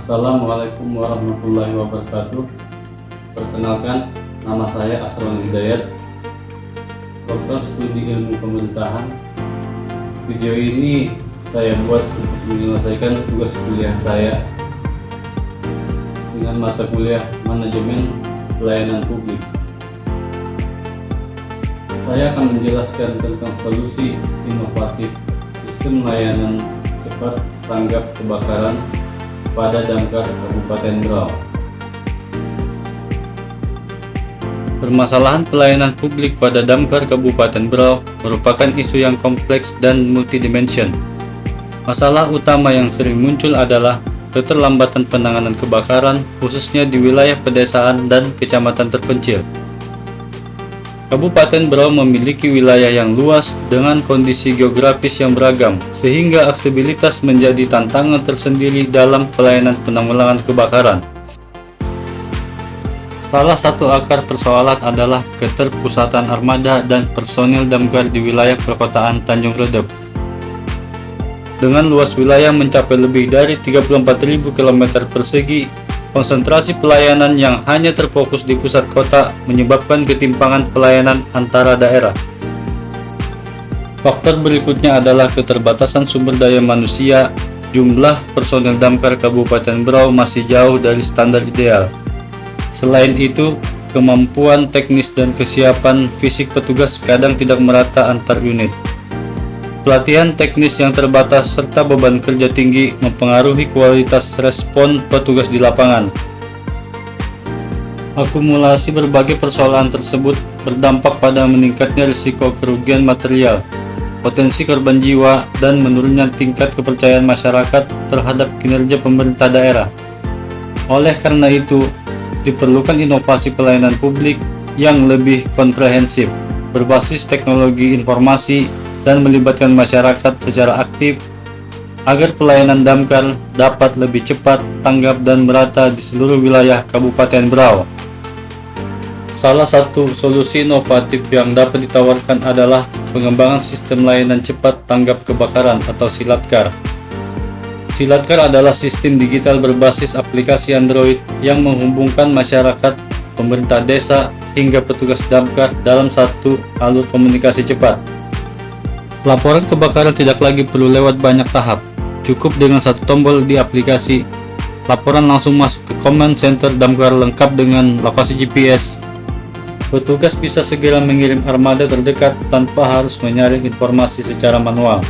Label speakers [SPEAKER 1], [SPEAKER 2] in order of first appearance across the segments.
[SPEAKER 1] Assalamualaikum warahmatullahi wabarakatuh. Perkenalkan, nama saya Asron Hidayat, Doktor Studi Ilmu Pemerintahan. Video ini saya buat untuk menyelesaikan tugas kuliah saya dengan mata kuliah Manajemen Pelayanan Publik. Saya akan menjelaskan tentang solusi inovatif sistem layanan cepat tanggap kebakaran pada Damkar Kabupaten Berau. Permasalahan pelayanan publik pada Damkar Kabupaten Berau merupakan isu yang kompleks dan multidimension. Masalah utama yang sering muncul adalah keterlambatan penanganan kebakaran, khususnya di wilayah pedesaan dan kecamatan terpencil. Kabupaten Berau memiliki wilayah yang luas dengan kondisi geografis yang beragam, sehingga aksesibilitas menjadi tantangan tersendiri dalam pelayanan penanggulangan kebakaran. Salah satu akar persoalan adalah keterpusatan armada dan personil damkar di wilayah perkotaan Tanjung Redep. Dengan luas wilayah mencapai lebih dari 34.000 km persegi, konsentrasi pelayanan yang hanya terfokus di pusat kota menyebabkan ketimpangan pelayanan antara daerah. Faktor berikutnya adalah keterbatasan sumber daya manusia. Jumlah personel damkar Kabupaten Berau masih jauh dari standar ideal. Selain itu, kemampuan teknis dan kesiapan fisik petugas kadang tidak merata antar unit. Pelatihan teknis yang terbatas serta beban kerja tinggi mempengaruhi kualitas respon petugas di lapangan. Akumulasi berbagai persoalan tersebut berdampak pada meningkatnya risiko kerugian material, potensi korban jiwa, dan menurunnya tingkat kepercayaan masyarakat terhadap kinerja pemerintah daerah. Oleh karena itu, diperlukan inovasi pelayanan publik yang lebih komprehensif, berbasis teknologi informasi, dan melibatkan masyarakat secara aktif agar pelayanan damkar dapat lebih cepat, tanggap, dan merata di seluruh wilayah Kabupaten Berau. Salah satu solusi inovatif yang dapat ditawarkan adalah pengembangan sistem layanan cepat tanggap kebakaran atau SILATKAR. SILATKAR adalah sistem digital berbasis aplikasi Android yang menghubungkan masyarakat, pemerintah desa, hingga petugas damkar dalam satu alur komunikasi cepat. Laporan kebakaran tidak lagi perlu lewat banyak tahap. Cukup dengan satu tombol di aplikasi, laporan langsung masuk ke command center damkar lengkap dengan lokasi GPS. Petugas bisa segera mengirim armada terdekat tanpa harus menyaring informasi secara manual.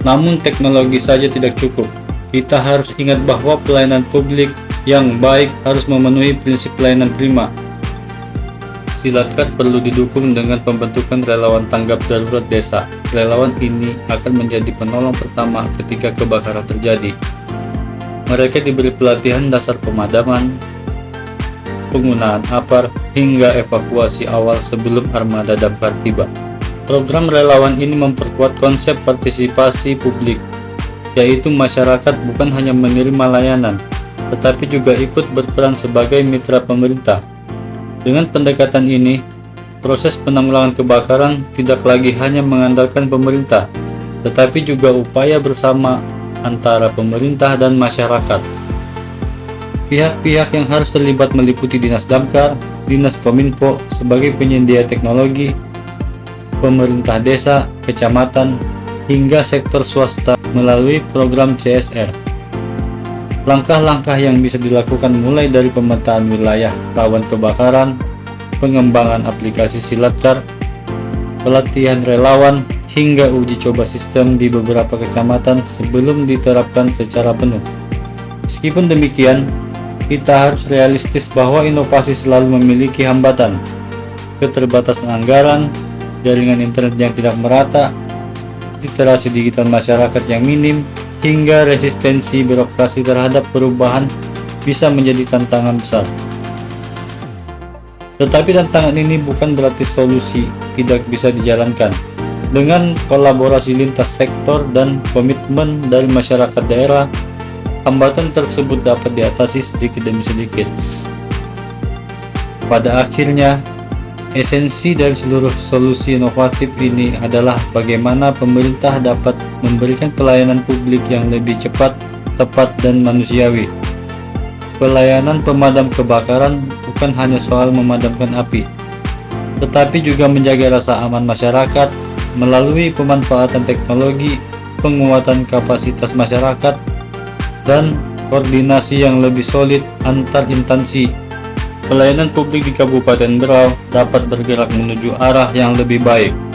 [SPEAKER 1] Namun teknologi saja tidak cukup. Kita harus ingat bahwa pelayanan publik yang baik harus memenuhi prinsip pelayanan prima. SILATKAR perlu didukung dengan pembentukan relawan tanggap darurat desa. Relawan ini akan menjadi penolong pertama ketika kebakaran terjadi. Mereka diberi pelatihan dasar pemadaman, penggunaan APAR, hingga evakuasi awal sebelum armada damkar tiba. Program relawan ini memperkuat konsep partisipasi publik, yaitu masyarakat bukan hanya menerima layanan, tetapi juga ikut berperan sebagai mitra pemerintah. Dengan pendekatan ini, proses penanggulangan kebakaran tidak lagi hanya mengandalkan pemerintah, tetapi juga upaya bersama antara pemerintah dan masyarakat. Pihak-pihak yang harus terlibat meliputi Dinas Damkar, Dinas Kominfo sebagai penyedia teknologi, pemerintah desa, kecamatan, hingga sektor swasta melalui program CSR. Langkah-langkah yang bisa dilakukan mulai dari pemetaan wilayah rawan kebakaran, pengembangan aplikasi SILATKAR, pelatihan relawan, hingga uji coba sistem di beberapa kecamatan sebelum diterapkan secara penuh. Meskipun demikian, kita harus realistis bahwa inovasi selalu memiliki hambatan, keterbatasan anggaran, jaringan internet yang tidak merata, literasi digital masyarakat yang minim, hingga resistensi birokrasi terhadap perubahan bisa menjadi tantangan besar. Tetapi tantangan ini bukan berarti solusi tidak bisa dijalankan. Dengan kolaborasi lintas sektor dan komitmen dari masyarakat daerah, hambatan tersebut dapat diatasi sedikit demi sedikit. Pada akhirnya, esensi dari seluruh solusi inovatif ini adalah bagaimana pemerintah dapat memberikan pelayanan publik yang lebih cepat, tepat, dan manusiawi. Pelayanan pemadam kebakaran bukan hanya soal memadamkan api, tetapi juga menjaga rasa aman masyarakat melalui pemanfaatan teknologi, penguatan kapasitas masyarakat, dan koordinasi yang lebih solid antar instansi. Pelayanan publik di Kabupaten Berau dapat bergerak menuju arah yang lebih baik.